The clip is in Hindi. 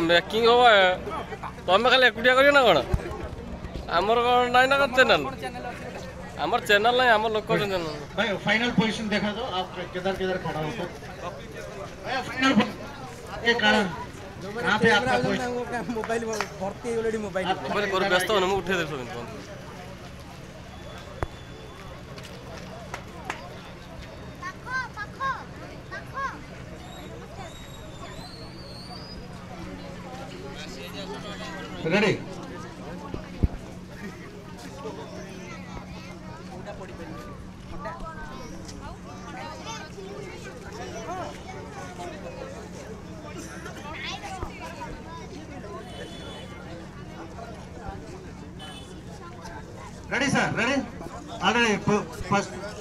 मेकिंग हो तुम खाली एकुटिया कर ना कौन आमर कौन ना ना चैनल आमर चैनल नहीं आम लोक चैनल भाई फाइनल पोजीशन देखा दो आप किधर किधर खड़ा हो तो भाई फाइनल ये कारण कहां पे आपका मोबाइल भर्ती ऑलरेडी मोबाइल मोबाइल कर व्यस्त हो ना उठे दे phone ready ready sir ready already first